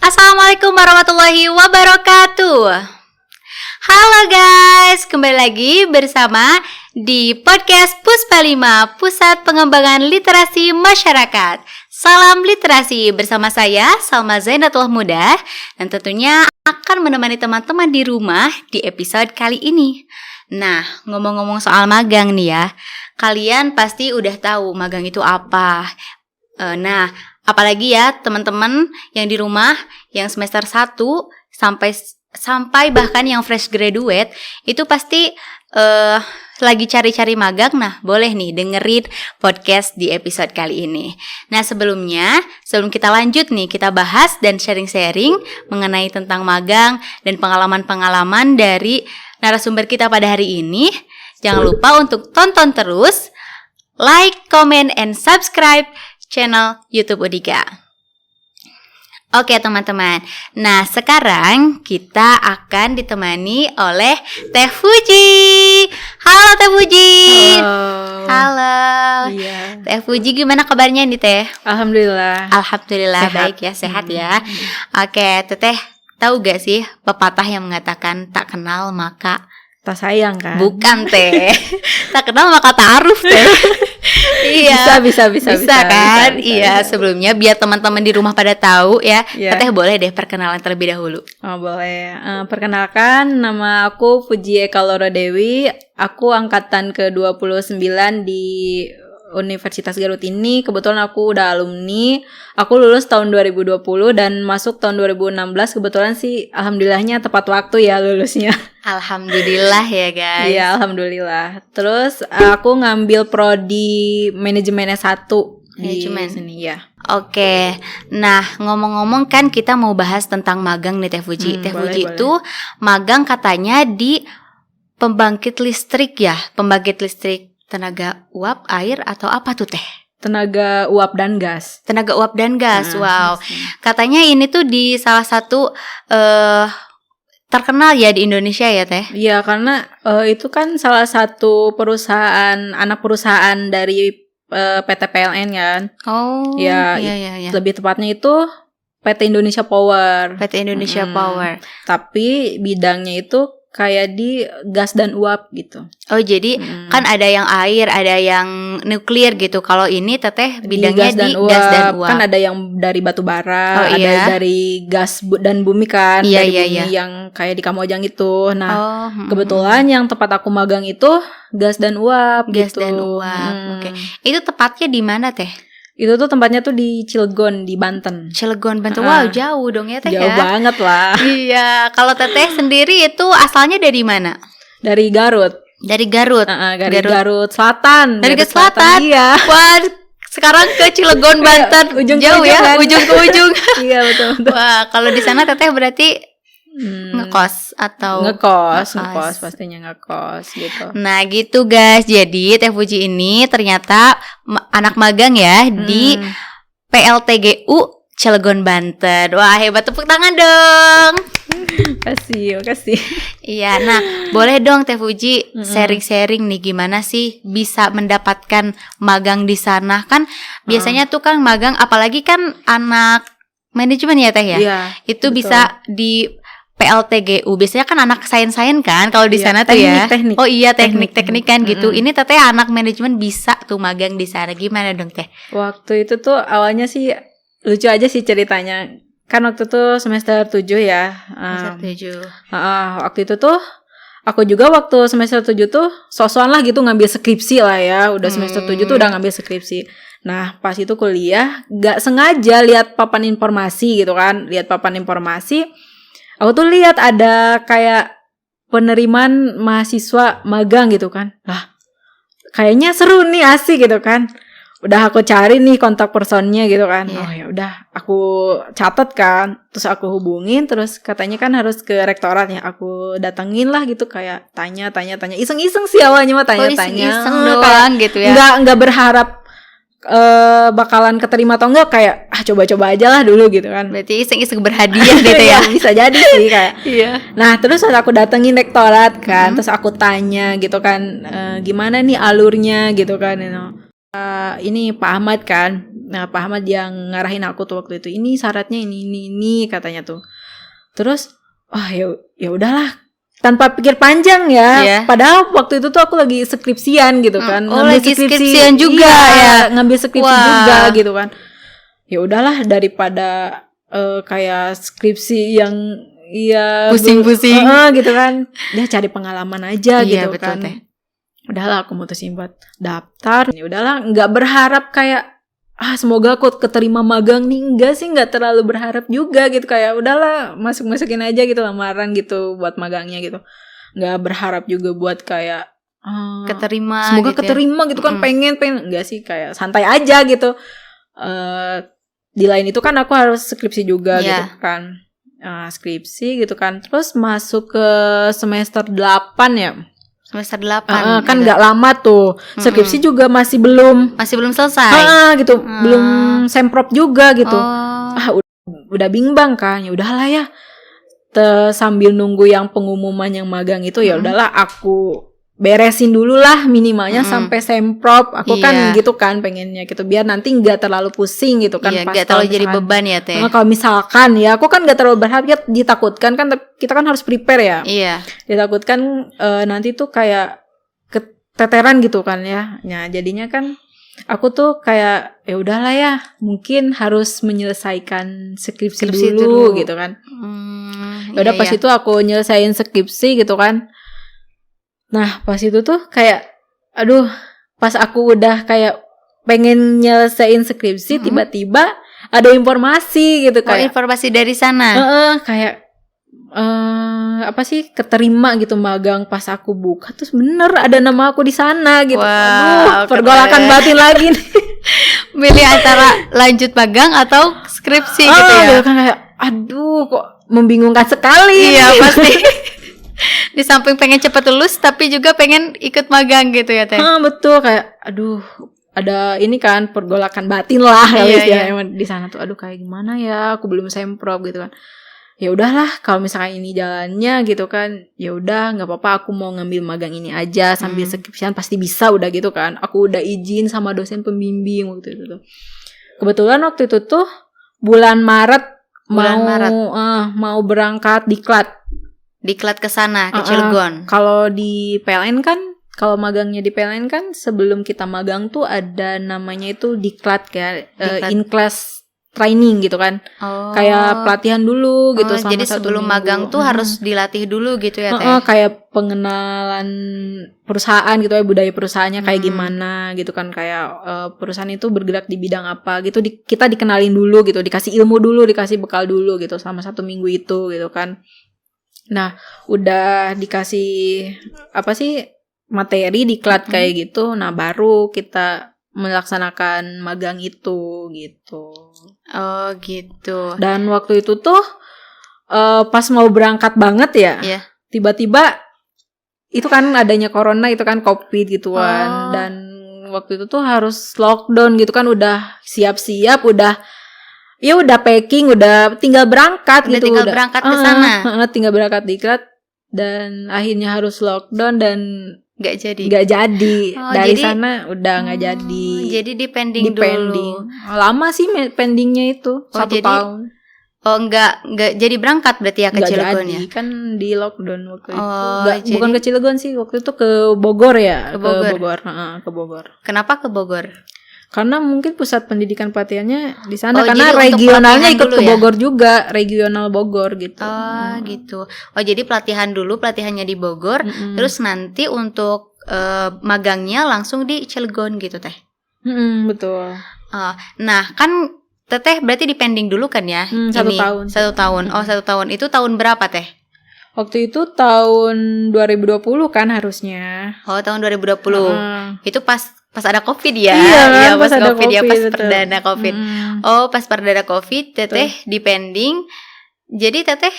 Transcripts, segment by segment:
Assalamualaikum warahmatullahi wabarakatuh. Halo guys, kembali lagi bersama di podcast Puspa 5, Pusat Pengembangan Literasi Masyarakat. Salam literasi bersama saya, Salma Zainatullah Muda, dan tentunya akan menemani teman-teman di rumah di episode kali ini. Nah, ngomong-ngomong soal magang nih ya, kalian pasti udah tahu magang itu apa. Nah, apalagi ya teman-teman yang di rumah yang semester 1 sampai bahkan yang fresh graduate itu pasti lagi cari-cari magang. Nah, boleh nih dengerin podcast di episode kali ini. Nah, sebelum kita lanjut nih, kita bahas dan sharing-sharing mengenai tentang magang dan pengalaman-pengalaman dari narasumber kita pada hari ini. Jangan lupa untuk tonton terus, like, comment, and subscribe channel YouTube Udika. Oke teman-teman, nah sekarang kita akan ditemani oleh Teh Fuji. Halo Teh Fuji. Halo. Iya. Teh Fuji, gimana kabarnya nih Teh? Alhamdulillah. Alhamdulillah Sehat. baik ya, sehat ya. Oke, Teteh tahu gak sih pepatah yang mengatakan tak kenal maka Tak sayang kan? bukan Teh. Tak kenal maka ta'aruf Teh. Iya. Bisa kan? Iya, bisa. sebelumnya biar teman-teman di rumah pada tahu ya. Iya. Teteh boleh deh perkenalan terlebih dahulu. Oh boleh. Perkenalkan, nama aku Fuji Eka Loro Dewi. Aku angkatan ke-29 di Universitas Garut ini. Kebetulan aku udah alumni. Aku lulus tahun 2020 dan masuk tahun 2016. Kebetulan sih alhamdulillahnya tepat waktu ya lulusnya. Alhamdulillah ya guys. Iya, alhamdulillah. Terus aku ngambil prodi manajemen S1 Manajemen. di sini ya. Oke, nah ngomong-ngomong kan kita mau bahas tentang magang nih Teh Fuji. Teh Boleh, Fuji boleh. itu magang katanya di pembangkit listrik ya, pembangkit listrik tenaga uap, air atau apa tuh Teh? Tenaga uap dan gas. Tenaga uap dan gas. Nah, Wow. Katanya ini tuh di salah satu terkenal ya di Indonesia ya Teh. Iya, karena itu kan salah satu anak perusahaan dari PT PLN kan. Oh, Ya, iya. Lebih tepatnya itu PT Indonesia Power. PT Indonesia Power. Tapi bidangnya itu kayak di gas dan uap gitu. Oh, jadi kan ada yang air, ada yang nuklir gitu. Kalau ini Teteh bidangnya di gas dan uap. Kan ada yang dari batu bara, Oh, ada iya. dari gas dan bumi kan, Iya, dari iya, bumi iya. yang kayak di Kamojang itu. Nah, Oh, kebetulan yang tempat aku magang itu gas dan uap gas gitu. dan uap. Oke. Itu tepatnya di mana Teh? Itu tuh tempatnya tuh di Cilegon di Banten. Cilegon, Banten. Ah. Wow, jauh dong ya Teh Jauh ya. banget lah. Iya, kalau Teteh sendiri itu asalnya dari mana? Dari Garut. Dari Garut. Garut Selatan. Dari Garut Garut Selatan. Iya. Wah, sekarang ke Cilegon, Banten. Ujung ke jauh ujung ya, kan? ujung ke ujung. Iya betul. Wah, kalau di sana Teteh berarti ngekos atau Ngekos ngekos. pastinya ngekos gitu. Nah gitu guys, jadi Teh Fuji ini ternyata anak magang ya di PLTGU Cilegon, Banten. Wah hebat, tepuk tangan dong. Makasih. Iya, nah boleh dong Teh Fuji sharing-sharing nih gimana sih bisa mendapatkan magang di sana. Kan biasanya tuh kan magang, apalagi kan anak manajemen ya Teh ya. Iya. Itu betul. bisa di PLTGU. Biasanya kan anak sains-sains kan kalau di Iya, sana tuh ya. teknik. Oh iya, teknik kan gitu. Mm-mm. Ini Teteh anak manajemen bisa tuh magang di sana. Gimana dong Teh? Waktu itu tuh awalnya sih lucu aja sih ceritanya. Kan waktu itu semester 7 ya. Setuju. Waktu itu tuh aku juga waktu semester 7 tuh sok-sokan lah gitu ngambil skripsi lah ya. Udah semester 7 tuh udah ngambil skripsi. Nah, pas itu kuliah gak sengaja lihat papan informasi gitu kan. Lihat papan informasi, aku tuh lihat ada kayak penerimaan mahasiswa magang gitu kan. Lah, kayaknya seru nih, asik gitu kan. Udah aku cari nih kontak personnya gitu kan. Iya. Oh ya udah, aku catat kan. Terus aku hubungin, terus katanya kan harus ke rektorat ya. Aku datengin lah gitu, kayak tanya. Iseng-iseng sih awalnya mah tanya-tanya. Iseng doang gitu ya. Enggak berharap bakalan keterima atau enggak, kayak coba-coba aja lah dulu gitu kan. Berarti iseng-iseng berhadiah gitu ya. Bisa jadi sih kayak. Iya. Nah terus aku datengin rektorat kan, terus aku tanya gitu kan, gimana nih alurnya gitu kan, ini Pak Ahmad kan. Nah, Pak Ahmad yang ngarahin aku tuh waktu itu. Ini syaratnya ini katanya tuh. Terus, ya udahlah. Tanpa pikir panjang ya. Iya. Padahal waktu itu tuh aku lagi skripsian gitu kan. Lagi skripsian juga iya, ya. ngambil skripsi juga gitu kan. Ya udahlah daripada kayak skripsi yang pusing-pusing gitu kan. Dia cari pengalaman aja iya, gitu betul, kan. Teh. Udahlah aku mutusin buat daftar. Ya udahlah, nggak berharap kayak semoga aku keterima magang nih. Nggak terlalu berharap juga gitu, kayak udahlah masukin aja gitu lamaran gitu buat magangnya gitu. Nggak berharap juga buat kayak keterima semoga gitu keterima gitu kan, pengen nggak sih, kayak santai aja gitu. Di lain itu kan aku harus skripsi juga gitu kan. Skripsi gitu kan. Terus masuk ke semester 8 ya. Semester 8 kan nggak lama tuh. Skripsi juga masih belum selesai. gitu. Belum semprot juga gitu. Oh. Udah bimbang kan. Ya udahlah ya. Sambil nunggu yang pengumuman yang magang itu, ya udahlah aku beresin dulu lah minimalnya sampai semprot. Aku kan gitu kan pengennya gitu, biar nanti nggak terlalu pusing gitu kan. Nggak terlalu jadi beban ya Teh. Kalau misalkan ya aku kan nggak terlalu berharap, ya ditakutkan kan kita kan harus prepare ya. Iya. Ditakutkan nanti tuh kayak keteteran gitu kan ya. Nah jadinya kan aku tuh kayak ya udahlah ya, mungkin harus menyelesaikan skripsi dulu gitu kan. Ya udah pas itu aku nyelesain skripsi gitu kan. Nah pas itu tuh kayak pas aku udah kayak pengen nyelesain skripsi, tiba-tiba ada informasi gitu kayak informasi dari sana. Kayak keterima gitu magang. Pas aku buka terus bener ada nama aku di sana gitu. Pergolakan batin lagi nih. Milih antara lanjut magang atau skripsi gitu ya. Gitu kan, kayak kok membingungkan sekali. Iya pasti. Di samping pengen cepet lulus tapi juga pengen ikut magang gitu ya Teh. Betul, kayak ada ini kan pergolakan batin lah di sana tuh. Kayak gimana ya, aku belum semprot gitu kan. Ya udahlah, kalau misalkan ini jalannya gitu kan, ya udah nggak apa-apa, aku mau ngambil magang ini aja sambil skripsian pasti bisa, udah gitu kan. Aku udah izin sama dosen pembimbing waktu itu tuh. Kebetulan waktu itu tuh bulan Maret mau berangkat diklat ke sana, ke Cilegon. Kalau di PLN kan, kalau magangnya di PLN kan sebelum kita magang tuh ada namanya itu diklat kayak in-class training gitu kan. Kayak pelatihan dulu gitu. Jadi sebelum magang tuh harus dilatih dulu gitu ya Teh. Kayak pengenalan perusahaan gitu ya, budaya perusahaannya kayak gimana gitu kan. Kayak perusahaan itu bergerak di bidang apa gitu. Kita dikenalin dulu gitu, dikasih ilmu dulu, dikasih bekal dulu gitu selama 1 minggu itu gitu kan. Nah, udah dikasih materi diklat kayak gitu. Nah, baru kita melaksanakan magang itu gitu. Oh, gitu. Dan waktu itu tuh pas mau berangkat banget ya. Yeah. Tiba-tiba itu kan adanya corona itu kan, Covid gitu kan. Dan waktu itu tuh harus lockdown gitu kan, udah siap-siap, udah packing, udah tinggal berangkat gitu. Tinggal berangkat ke sana. Tinggal berangkat diklat dan akhirnya harus lockdown dan nggak jadi. Dari sana udah nggak jadi. Jadi di pending dulu. Lama sih pendingnya itu 1 tahun. Oh nggak jadi berangkat berarti ya ke Cilegon ya? Kan di lockdown waktu itu. Bukan ke Cilegon sih, waktu itu ke Bogor ya. Ke Bogor. Kenapa ke Bogor? Karena mungkin pusat pendidikan pelatihannya di sana, karena regionalnya ikut ke Bogor juga, regional Bogor gitu. Gitu. Jadi pelatihannya di Bogor, terus nanti untuk magangnya langsung di Cilegon gitu Teh. Betul. Nah kan Teteh berarti di pending dulu kan ya? 1 tahun. 1 tahun. 1 tahun. Itu tahun berapa Teh? Waktu itu tahun 2020 kan harusnya. Tahun 2020. Itu pas ada Covid ya. Iya, pas ada COVID ya, pas betul. perdana Covid. Pas perdana Covid Teteh di pending. Jadi Teteh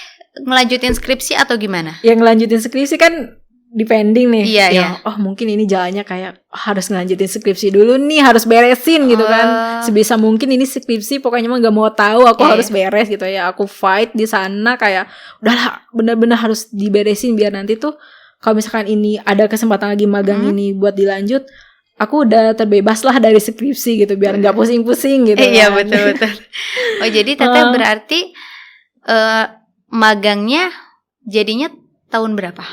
ngelanjutin skripsi atau gimana? Yang ngelanjutin skripsi kan di pending nih. Iya. Mungkin ini jalannya kayak harus ngelanjutin skripsi dulu nih, harus beresin gitu kan. Sebisa mungkin ini skripsi pokoknya mah gak mau tahu, aku harus beres gitu ya. Aku fight di sana kayak udahlah, benar-benar harus diberesin biar nanti tuh kalau misalkan ini ada kesempatan lagi magang ini buat dilanjut, aku udah terbebas lah dari skripsi gitu biar nggak pusing-pusing gitu. Iya, kan. betul. Oh, jadi Teteh berarti magangnya jadinya tahun berapa?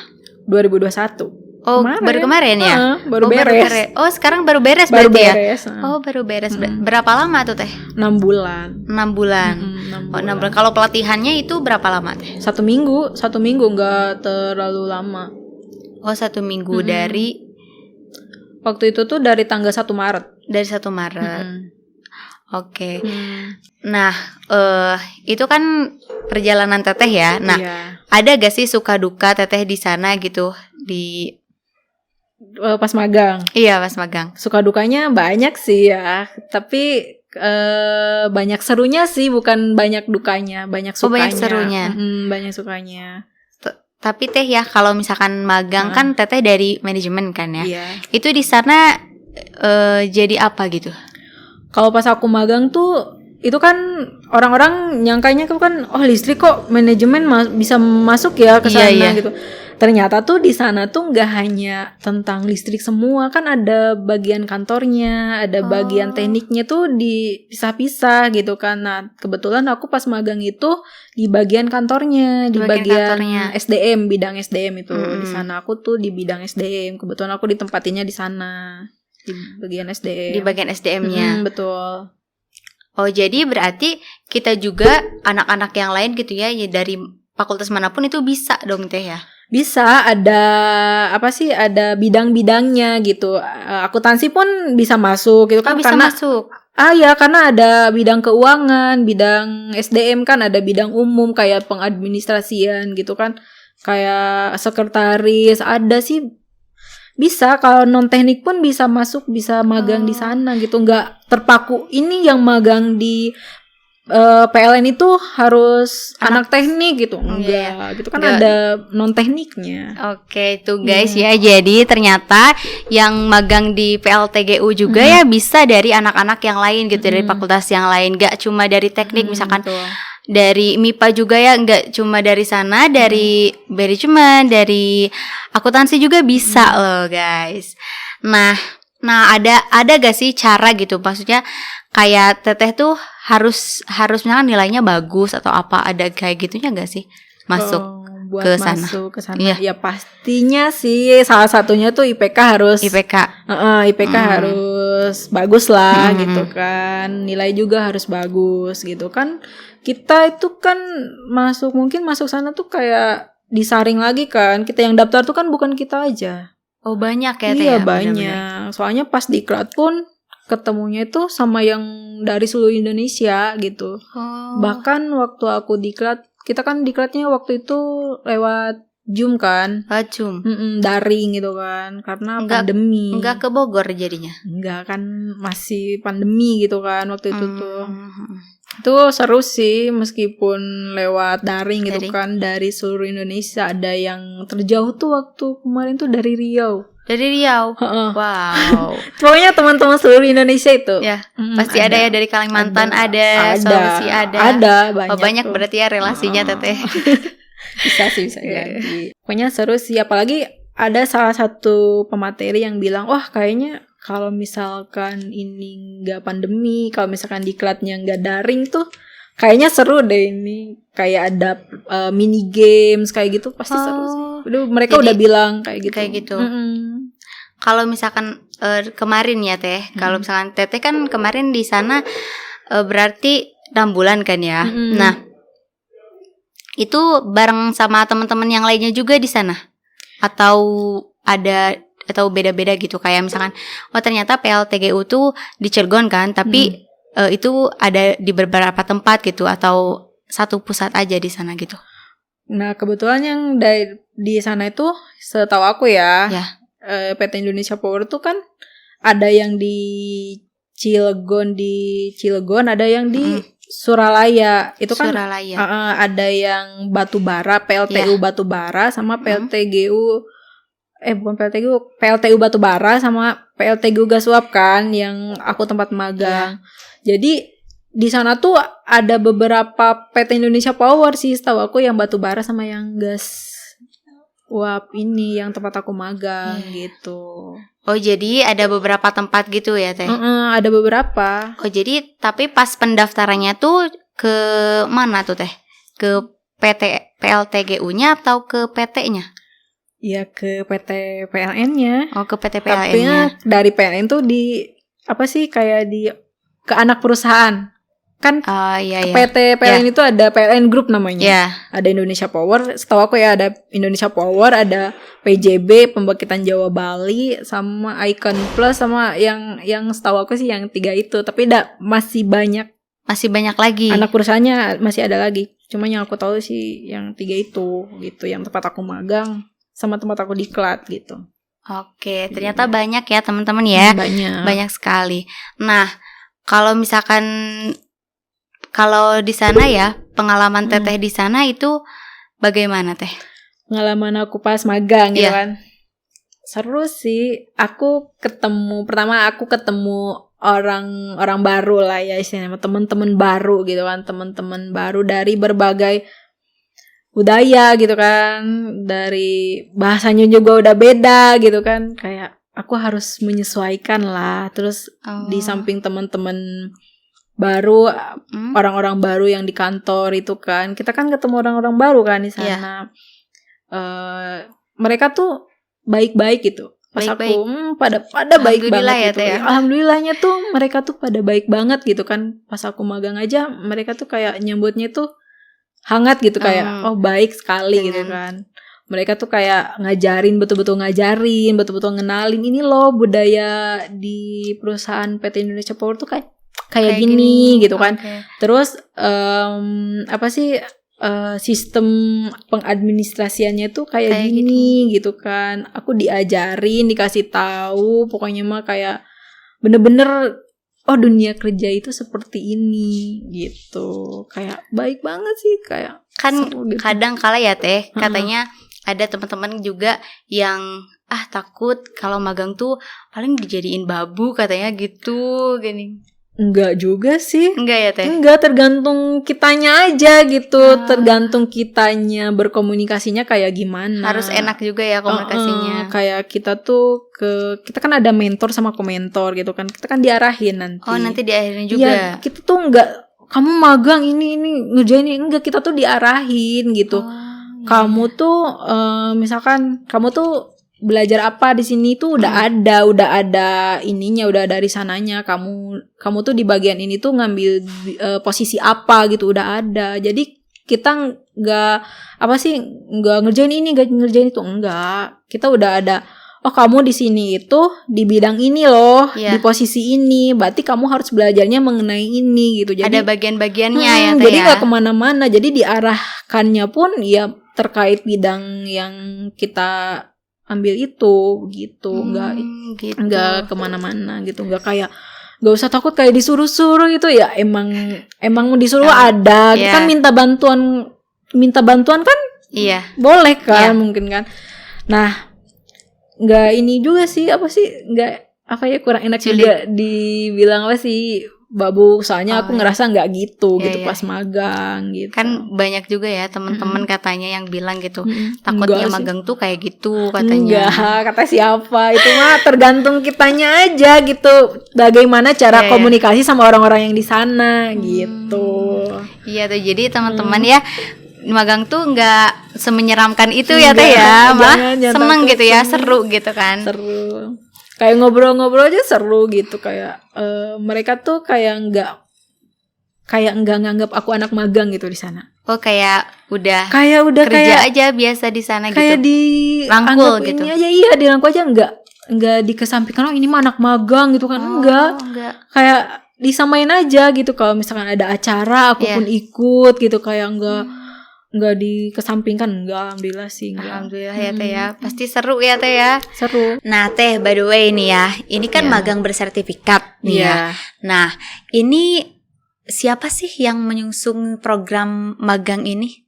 2021. Oh, baru kemarin ya? Baru beres. Oh, sekarang baru beres Baru berarti beres. ya? Oh, baru beres. Berapa lama tuh Teh? 6 bulan. 6 bulan. 6 Oh, 6 bulan. bulan. Kalau pelatihannya itu berapa lama Teh? 1 minggu nggak terlalu lama. Oh, 1 minggu dari waktu itu tuh dari tanggal 1 Maret. Dari 1 Maret. Oke. Nah, itu kan perjalanan Teteh ya. Nah, ada gak sih suka duka Teteh di sana gitu di pas magang? Iya, pas magang. Suka dukanya banyak sih ya, tapi banyak serunya sih, bukan banyak dukanya, banyak sukanya. Oh, banyak serunya. Banyak sukanya. Tapi Teh ya, kalau misalkan magang kan Teteh dari manajemen kan ya. Iya. Itu di sana jadi apa gitu? Kalau pas aku magang tuh itu kan orang-orang nyangkanya kan listrik kok manajemen bisa masuk ya ke sana gitu. Ternyata tuh di sana tuh nggak hanya tentang listrik semua, kan ada bagian kantornya, ada bagian tekniknya tuh dipisah-pisah gitu kan. Nah, kebetulan aku pas magang itu di bagian kantornya, di bagian SDM, bidang SDM itu. Di sana aku tuh di bidang SDM. Kebetulan aku ditempatinnya di sana, di bagian SDM. Di bagian SDM-nya. Betul. Oh, jadi berarti kita juga anak-anak yang lain gitu ya, dari fakultas manapun itu bisa dong Teh ya? Bisa, ada ada bidang-bidangnya gitu. Akuntansi pun bisa masuk gitu kan, bisa karena masuk. Ya, karena ada bidang keuangan, bidang SDM kan ada bidang umum kayak pengadministrasian gitu kan. Kayak sekretaris, ada sih. Bisa, kalau non teknik pun bisa masuk, bisa magang di sana gitu. Nggak terpaku ini yang magang di PLN itu harus anak teknik gitu. Enggak, gitu kan ada non tekniknya. Oke, tuh guys ya. Jadi ternyata yang magang di PLTGU juga ya bisa dari anak-anak yang lain gitu, dari fakultas yang lain. Gak cuma dari teknik, misalkan dari MIPA juga ya, nggak cuma dari sana, dari manajemen, dari akuntansi juga bisa loh guys. Nah ada gak sih cara gitu, maksudnya kayak Teteh tuh harus misalkan nilainya bagus atau apa, ada kayak gitunya gak sih masuk buat ke sana? Masuk ke sana. Ya pastinya sih salah satunya tuh IPK harus harus bagus lah gitu kan. Nilai juga harus bagus gitu kan. Kita itu kan masuk sana tuh kayak disaring lagi kan. Kita yang daftar tuh kan bukan kita aja. Oh, banyak ya Teh? Iya, banyak. Soalnya pas diklat pun ketemunya itu sama yang dari seluruh Indonesia gitu. Bahkan waktu aku diklat, kita kan diklatnya waktu itu lewat Zoom kan. Zoom. Daring gitu kan, karena pandemi. Enggak ke Bogor jadinya? Enggak, kan masih pandemi gitu kan waktu itu tuh. Itu seru sih, meskipun lewat daring gitu kan, dari seluruh Indonesia. Ada yang terjauh tuh waktu kemarin tuh dari Riau. Dari Riau? Wow. Pokoknya teman-teman seluruh Indonesia itu. Ya, pasti ada ya, dari Kalimantan ada, Sulawesi ada. Ada, banyak. Banyak berarti ya relasinya Teteh. Bisa jadi. Pokoknya seru sih, apalagi ada salah satu pemateri yang bilang, wah kayaknya kalau misalkan ini nggak pandemi, kalau misalkan diklatnya nggak daring tuh, kayaknya seru deh ini. Kayak ada mini games kayak gitu, pasti seru sih. Mereka udah bilang kayak gitu. Kalau misalkan kemarin ya Teh, kalau misalkan Teteh kan kemarin di sana berarti 6 bulan kan ya. Nah, itu bareng sama teman-teman yang lainnya juga di sana? Atau beda-beda gitu, kayak misalkan ternyata PLTGU tuh di Cilegon kan, tapi itu ada di beberapa tempat gitu, atau satu pusat aja di sana gitu? Nah, kebetulan yang di sana itu setahu aku ya. PT Indonesia Power tuh kan ada yang di Cilegon, ada yang di Suralaya. Itu kan ada yang batubara, PLTU batubara sama PLTGU bukan PLTU batubara sama PLTGU gas uap kan, yang aku tempat magang. Jadi di sana tuh ada beberapa PT Indonesia Power sih setahu aku, yang batubara sama yang gas uap ini yang tempat aku magang gitu. Oh, jadi ada beberapa tempat gitu ya, Teh? Ada beberapa. Oh, jadi tapi pas pendaftarannya tuh ke mana tuh, Teh? Ke PT PLTGU-nya atau ke PT-nya? Ya ke PT PLN-nya. Oh, ke PT Tapi PLN-nya. dari PLN tuh kayak ke anak perusahaan. Kan Iya. PT PLN itu ada PLN Group namanya. Iya. Ada Indonesia Power, setahu aku ya ada Indonesia Power, ada PJB Pembangkitan Jawa Bali, sama Icon Plus, sama yang setahu aku sih yang 3 itu. Tapi masih banyak lagi. anak perusahaannya, masih ada lagi. Cuma yang aku tahu sih yang 3 itu gitu, yang tempat aku magang sama tempat aku diklat gitu. Oke, ternyata banyak ya teman-teman ya. Banyak sekali. Nah, kalau misalkan di sana ya, pengalaman Teteh di sana itu bagaimana, Teh? Pengalaman aku pas magang gitu Iya. kan. Seru sih. Pertama aku ketemu orang baru lah ya, istilahnya teman-teman baru gitu kan, teman-teman baru dari berbagai budaya gitu kan, dari bahasanya juga udah beda gitu kan, kayak aku harus menyesuaikan lah. Terus di samping teman-teman baru, orang-orang baru yang di kantor itu kan, kita kan ketemu orang-orang baru kan di sana. Mereka tuh baik-baik gitu. Pas Baik-baik. aku pada baik banget ya, gitu. Teh, ya. Alhamdulillahnya tuh mereka tuh pada baik banget gitu kan. Pas aku magang aja mereka tuh kayak nyambutnya tuh hangat gitu, kayak oh baik sekali gitu kan. Mereka tuh kayak betul-betul ngenalin ini loh budaya di perusahaan PT Indonesia Power tuh kayak gini gitu kan. Terus sistem pengadministrasiannya tuh kayak gini gitu kan. Aku diajarin, dikasih tahu, pokoknya mah kayak bener-bener dunia kerja itu seperti ini gitu. Kayak baik banget sih, kayak kan gitu. Kadang kala ya, Teh, katanya ada teman-teman juga yang takut kalau magang tuh paling dijadiin babu katanya gitu gini. Enggak juga sih. Enggak ya, Teh? Enggak, tergantung kitanya aja gitu. Tergantung kitanya berkomunikasinya kayak gimana. Harus enak juga ya komunikasinya. Kayak kita kan ada mentor sama komentor gitu kan. Kita kan diarahin nanti. Oh, nanti diarahin juga. Iya, kita tuh enggak kamu magang ini ngerjain ini, enggak, kita tuh diarahin gitu. Kamu tuh misalkan kamu tuh belajar apa di sini tuh udah ada ininya, udah dari sananya. Kamu tuh di bagian ini tuh ngambil posisi apa gitu, udah ada. Jadi kita nggak ngerjain ini, nggak ngerjain itu, enggak. Kita udah ada. Oh, kamu di sini itu di bidang ini loh, di posisi ini. Berarti kamu harus belajarnya mengenai ini gitu. Jadi ada bagian-bagiannya ya, Teh. Jadi nggak kemana-mana. Jadi diarahkannya pun ya terkait bidang yang kita ambil itu gitu, nggak kemana-mana gitu, nggak usah takut kayak disuruh-suruh gitu ya. Emang disuruh ada, kan minta bantuan kan, boleh kan, mungkin kan. Nah, nggak ini juga sih nggak kurang enak juga dibilang babu, soalnya aku ngerasa nggak gitu pas magang gitu. Kan banyak juga ya teman-teman katanya yang bilang gitu, takutnya magang tuh kayak gitu katanya. Enggak, kata siapa, itu mah tergantung kitanya aja gitu, bagaimana cara komunikasi sama orang-orang yang di sana gitu. Iya tuh, jadi teman-teman ya, magang tuh nggak semenyeramkan itu ya, Teh ya, malah seneng gitu ya, seru gitu kan. Seru. Kayak ngobrol-ngobrol aja seru gitu, kayak mereka tuh kayak nggak nganggap aku anak magang gitu di sana. Oh, kayak udah kayak kerja aja biasa di sana gitu. Kayak dirangkul gitu. Ini aja, dirangkul aja, nggak dikesampingkan ini mah anak magang gitu kan. Enggak. Kayak disamain aja gitu. Kalau misalkan ada acara aku pun ikut gitu, kayak nggak dikesampingkan, enggak. Alhamdulillah sih enggak. Alhamdulillah ya, Teh ya. Pasti seru ya, Teh ya. Seru. Nah, Teh, by the way nih ya, ini kan magang bersertifikat nih ya. Nah, ini siapa sih yang menyusung program magang ini?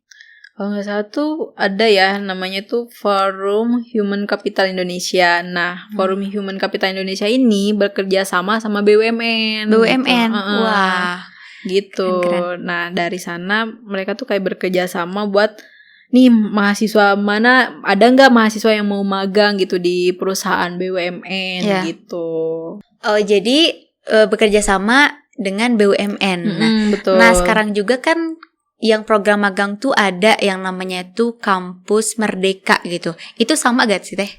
Kalau nggak salah tuh ada ya, namanya tuh Forum Human Capital Indonesia. Nah, Forum Human Capital Indonesia ini bekerja sama BUMN. BUMN, gitu. Wah. Gitu. Keren. Nah, dari sana mereka tuh kayak bekerja sama buat nih mahasiswa mana, ada nggak mahasiswa yang mau magang gitu di perusahaan BUMN gitu. Oh, jadi bekerja sama dengan BUMN. Betul. Nah, sekarang juga kan yang program magang tuh ada yang namanya tuh Kampus Merdeka gitu. Itu sama gak sih Teh?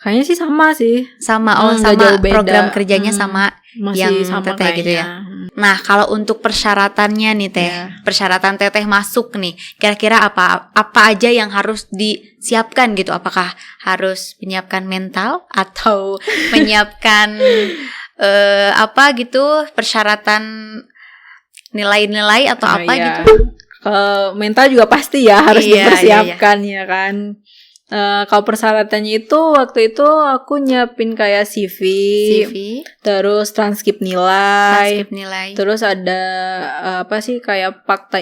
Kayaknya sih sama sih. Sama, nggak jauh sama beda. program kerjanya sama Masih yang sama Teteh gitu ya. Nah, kalau untuk persyaratannya nih Teh, persyaratan Teteh masuk nih, kira-kira apa aja yang harus disiapkan gitu? Apakah harus menyiapkan mental atau menyiapkan apa gitu, persyaratan nilai-nilai atau apa gitu? Mental juga pasti ya harus dipersiapkan ya kan. Kalau persyaratannya itu waktu itu aku nyiapin kayak CV, terus transkrip nilai, terus ada apa sih kayak fakta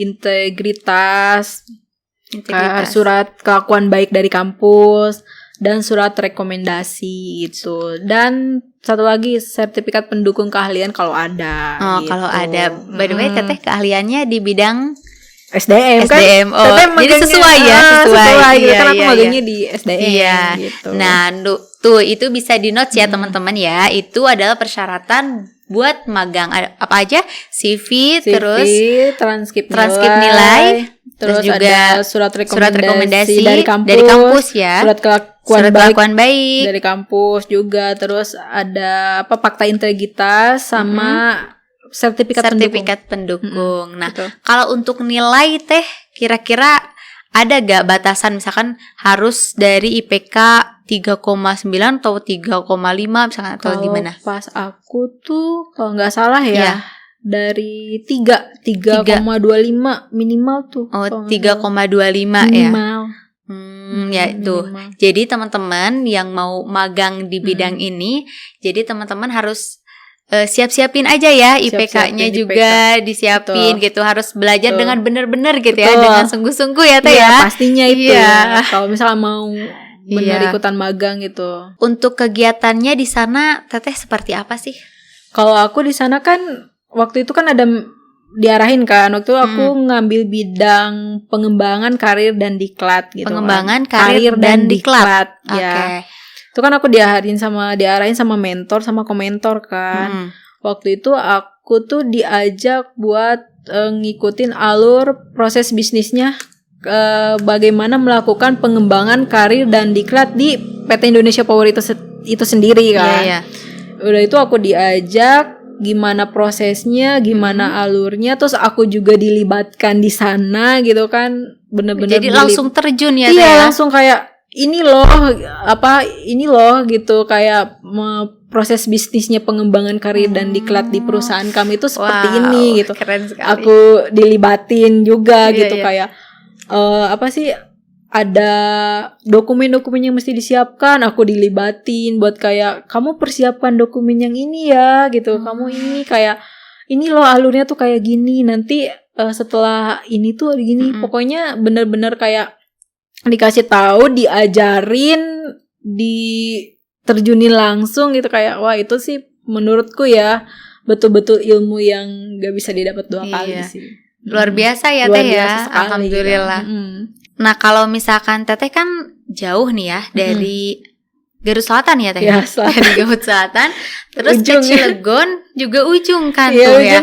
integritas, surat kelakuan baik dari kampus, dan surat rekomendasi itu. Dan satu lagi sertifikat pendukung keahlian kalau ada. Gitu. Kalau ada. By the way, Teteh keahliannya di bidang SDM kan. Jadi sesuai ya, sesuai gitu kan aku magangnya di SDM gitu. Nah, tuh itu bisa di notes ya teman-teman ya. Itu adalah persyaratan buat magang. Apa aja? CV terus transkrip nilai, terus juga surat rekomendasi dari kampus ya. Surat kelakuan baik dari kampus juga, terus ada apa fakta integritas sama sertifikat pendukung. Nah, kalau untuk nilai Teh, kira-kira ada gak batasan, misalkan harus dari IPK 3,9 atau 3,5 misalkan, atau gimana? Pas aku tuh kalau nggak salah dari 3,25 minimal tuh. 3,25 ya. Ya itu. Jadi teman-teman yang mau magang di bidang ini, jadi teman-teman harus siap-siapin aja ya, IPK-nya juga disiapin gitu, harus belajar dengan benar-benar gitu ya, dengan sungguh-sungguh ya Teh ya. Pastinya itu kalau misalnya mau benar ikutan magang gitu. Untuk kegiatannya di sana Teteh seperti apa sih? Kalau aku di sana kan waktu itu kan ada diarahin kan, waktu itu aku ngambil bidang pengembangan karir dan diklat gitu. Pengembangan karir dan diklat. Ya. Itu kan aku diarahin sama mentor sama komentor kan. Waktu itu aku tuh diajak buat ngikutin alur proses bisnisnya, bagaimana melakukan pengembangan karir dan diklat di PT Indonesia Power itu sendiri kan. Udah itu aku diajak gimana prosesnya, gimana alurnya, terus aku juga dilibatkan di sana gitu kan, bener-bener. Jadi langsung terjun ya? Iya, langsung kayak ini loh gitu, kayak proses bisnisnya pengembangan karir dan diklat di perusahaan kami itu seperti ini gitu. Keren sekali. Aku dilibatin juga gitu kayak apa sih, ada dokumen-dokumen yang mesti disiapkan, aku dilibatin buat kayak kamu persiapkan dokumen yang ini ya gitu. Kamu ini kayak ini loh alurnya tuh kayak gini, nanti setelah ini tuh gini. Pokoknya bener-bener kayak dikasih tahu, diajarin, diterjunin langsung gitu, kayak wah itu sih menurutku ya betul-betul ilmu yang gak bisa didapat dua kali sih. Luar biasa ya Teh ya. Alhamdulillah. Nah, kalau misalkan Teteh kan jauh nih ya dari Garut Selatan ya Teh. Dari Garut Selatan terus ke Cilegon juga ujung kan tuh ya.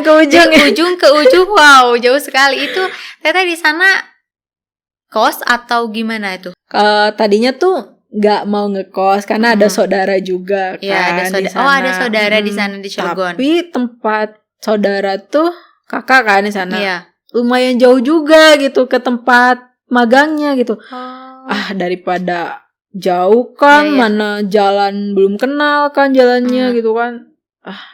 Ujung ke ujung. Wow, jauh sekali itu. Teteh di sana kos atau gimana itu? Tadinya tuh nggak mau ngekos karena ada saudara juga kan. Iya, ada saudara di sana di Cilegon. Tapi tempat saudara tuh kakak kan di sana. Lumayan jauh juga gitu ke tempat magangnya gitu. Daripada jauh kan, mana jalan belum kenal kan jalannya gitu kan.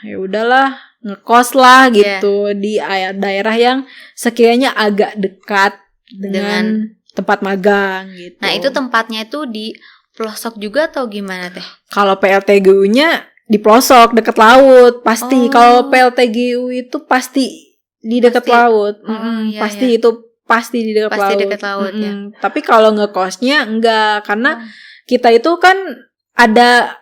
Ya udahlah, ngekos lah gitu di daerah yang sekiranya agak dekat dengan tempat magang gitu. Nah, itu tempatnya itu di pelosok juga atau gimana Teh? Kalau PLTGU-nya di pelosok dekat laut pasti. Kalau PLTGU itu pasti di dekat laut. Itu pasti di dekat laut. Ya. Tapi kalau ngekosnya enggak, karena kita itu kan ada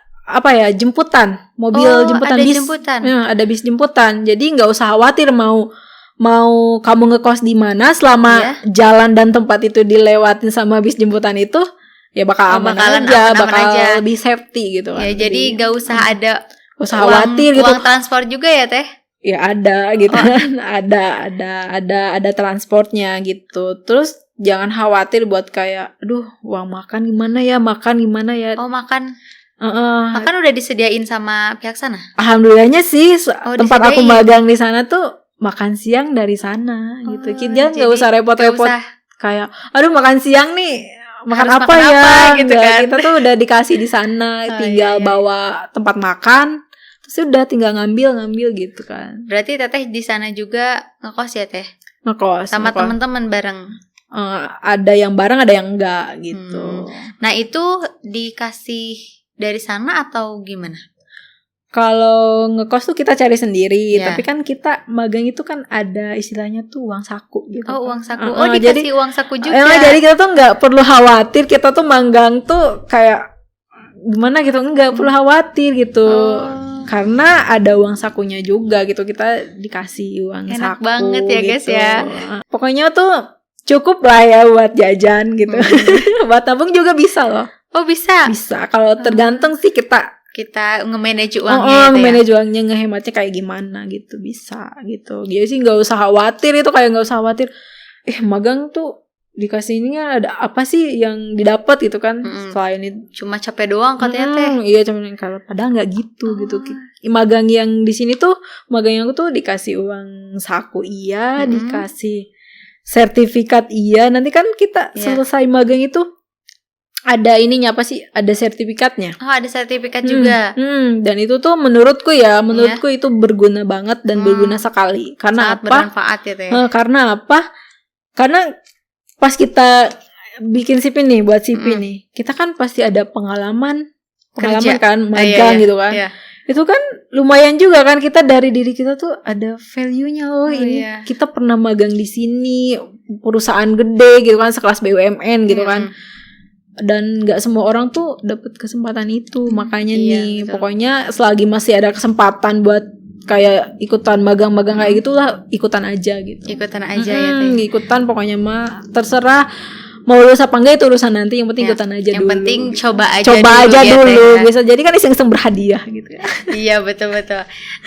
jemputan, mobil jemputan, bis. Ada bis jemputan. Jadi nggak usah khawatir mau mau kamu ngekos di mana selama jalan dan tempat itu dilewatin sama bis jemputan itu ya bakal bakalan aja, aman-aman bakal aja. lebih safety gitu kan. Ya, jadi gak usah ada usah khawatir gitu. Uang transport juga ya Teh? Ya ada gitu kan. Ada transportnya gitu. Terus jangan khawatir buat kayak aduh uang makan gimana ya. Oh, makan udah disediain sama pihak sana? Alhamdulillahnya sih tempat aku magang di sana tuh makan siang dari sana gitu. Kita nggak usah repot-repot kayak aduh makan siang nih makan apa ya gitu kan. Kita tuh udah dikasih di sana, tinggal bawa tempat makan, terus udah tinggal ngambil gitu kan. Berarti Teteh di sana juga ngekos ya Teh? Ngekos sama teman-teman bareng. Ada yang bareng, ada yang enggak gitu. Nah itu dikasih dari sana atau gimana? Kalau ngekos tuh kita cari sendiri, tapi kan kita magang itu kan ada istilahnya tuh uang saku gitu. Oh, uang saku. Dikasih uang saku juga. Jadi kita tuh nggak perlu khawatir, kita tuh magang tuh kayak gimana gitu, nggak perlu khawatir gitu. Karena ada uang sakunya juga gitu, kita dikasih uang enak saku. Enak banget ya gitu. Guys ya. Pokoknya tuh cukup lah ya buat jajan gitu. Buat tabung juga bisa loh. Oh bisa? Bisa, kalau tergantung sih kita nge-manage uangnya. Nge-manage uangnya, ngehematnya kayak gimana gitu, bisa gitu. Jadi sih nggak usah khawatir, itu kayak nggak usah khawatir. Magang tuh dikasih ini kan ada apa sih yang didapat gitu kan? Selain itu cuma capek doang katanya Teh. Iya cuma kalau padahal nggak gitu gitu. Magang yang di sini tuh, magang yang aku tuh dikasih uang saku dikasih sertifikat nanti kan kita selesai magang itu ada ininya apa sih? Ada sertifikatnya. Oh, ada sertifikat juga. Dan itu tuh menurutku itu berguna banget dan berguna sekali. Karena sangat bermanfaat ya Teh. Karena apa? Karena pas kita bikin CV nih, buat CV nih, kita kan pasti ada pengalaman kan, magang gitu kan. Iya. Itu kan lumayan juga kan, kita dari diri kita tuh ada value-nya loh. Ini kita pernah magang di sini, perusahaan gede gitu kan, sekelas BUMN gitu kan. Dan nggak semua orang tuh dapat kesempatan itu, makanya nih betul. Pokoknya selagi masih ada kesempatan buat kayak ikutan magang-magang kayak gitulah, ikutan aja gitu. Ikutan aja ya Teh. Ikutan pokoknya mah terserah mau lulus apa enggak itu urusan nanti, yang penting ikutan aja yang dulu. Yang penting coba aja dulu. Bisa jadi kan iseng-iseng berhadiah gitu ya. Iya betul.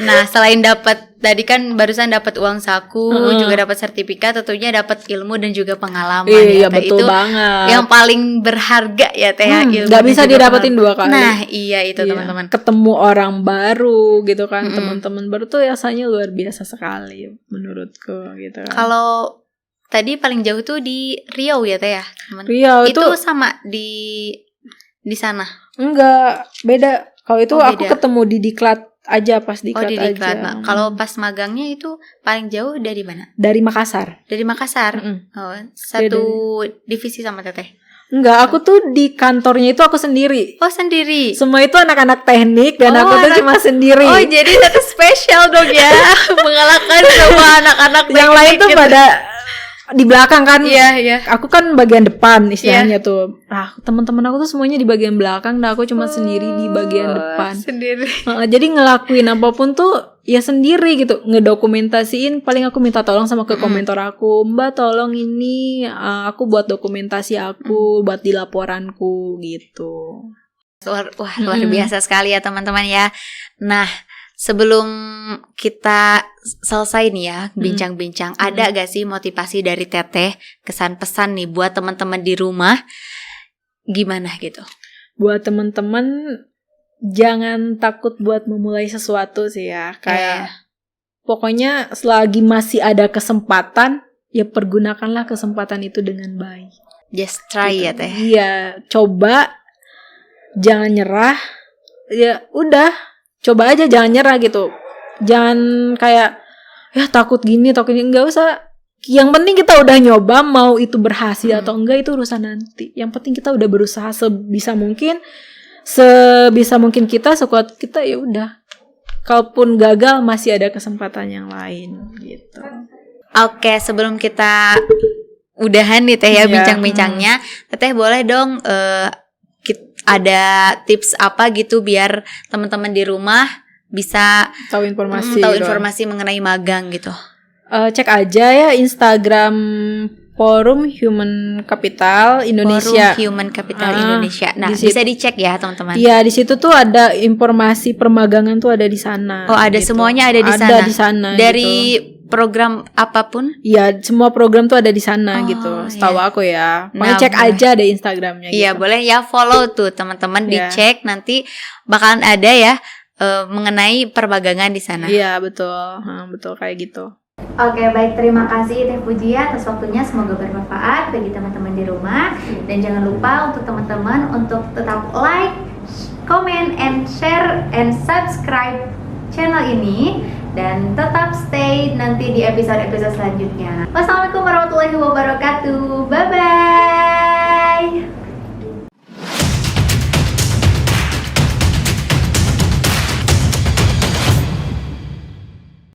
Nah, selain dapat tadi kan barusan dapat uang saku, juga dapat sertifikat, tentunya dapat ilmu dan juga pengalaman. Iya, itu betul banget. Yang paling berharga ya Teh, ilmu. Gak bisa didapetin dua kali. Nah, iya itu teman-teman. Ketemu orang baru gitu kan, teman-teman baru tuh rasanya luar biasa sekali menurutku gitu kan. Kalau tadi paling jauh tuh di Riau ya Teh ya? Riau itu sama di sana? Enggak, beda. Kalau itu aku ketemu di Diklat aja, pas Diklat aja. Kalau pas magangnya itu paling jauh dari mana? Dari Makassar. Dari Makassar? Oh, satu divisi sama Teteh? Enggak, aku tuh di kantornya itu aku sendiri. Oh, sendiri? Semua itu anak-anak teknik dan aku tuh cuma sendiri. Oh, jadi Teteh spesial dong ya, mengalahkan semua anak-anak teknik. Yang lain tuh pada di belakang kan. Iya. Aku kan bagian depan istilahnya tuh. Teman-teman aku tuh semuanya di bagian belakang, dan aku cuma sendiri di bagian depan. Sendiri. Jadi ngelakuin apapun tuh ya sendiri gitu. Ngedokumentasiin, paling aku minta tolong sama ke komentor aku, Mbak tolong ini aku buat dokumentasi aku, buat di laporanku gitu. Luar biasa sekali ya teman-teman ya. Nah, sebelum kita selesai nih ya bincang-bincang, ada gak sih motivasi dari Teteh, kesan pesan nih buat teman-teman di rumah gimana gitu? Buat teman-teman jangan takut buat memulai sesuatu sih ya. Kayak pokoknya selagi masih ada kesempatan, ya pergunakanlah kesempatan itu dengan baik. Just try gitu. Ya Teh. Iya, coba, jangan nyerah. Ya udah, coba aja, jangan nyerah gitu. Jangan kayak takut gini, enggak usah. Yang penting kita udah nyoba, mau itu berhasil atau enggak itu urusan nanti. Yang penting kita udah berusaha sebisa mungkin kita, sekuat kita, ya udah. Kalaupun gagal masih ada kesempatan yang lain gitu. Oke, sebelum kita udahan nih Teh ya bincang-bincangnya, Teteh boleh dong ada tips apa gitu biar teman-teman di rumah bisa tahu informasi mengenai magang gitu. Cek aja ya Instagram Forum Human Capital Indonesia. Forum Human Capital Indonesia. Nah, bisa dicek ya teman-teman. Iya, di situ tuh ada informasi permagangan tuh ada di sana. Oh, ada gitu. semuanya ada di sana. Ada di sana. Dari gitu. program apapun? Iya, semua program tuh ada di sana gitu. Setahu aku ya. Pokoknya cek aja deh Instagramnya. Iya, gitu. boleh ya follow tuh teman-teman, dicek nanti bakalan ada ya mengenai permagangan di sana. Iya, betul. Betul kayak gitu. Oke, baik, terima kasih Teh Puji atas waktunya, semoga bermanfaat bagi teman-teman di rumah. Dan jangan lupa untuk teman-teman untuk tetap like, comment, and share, and subscribe channel ini. Dan tetap stay nanti di episode-episode selanjutnya. Wassalamualaikum warahmatullahi wabarakatuh. Bye-bye.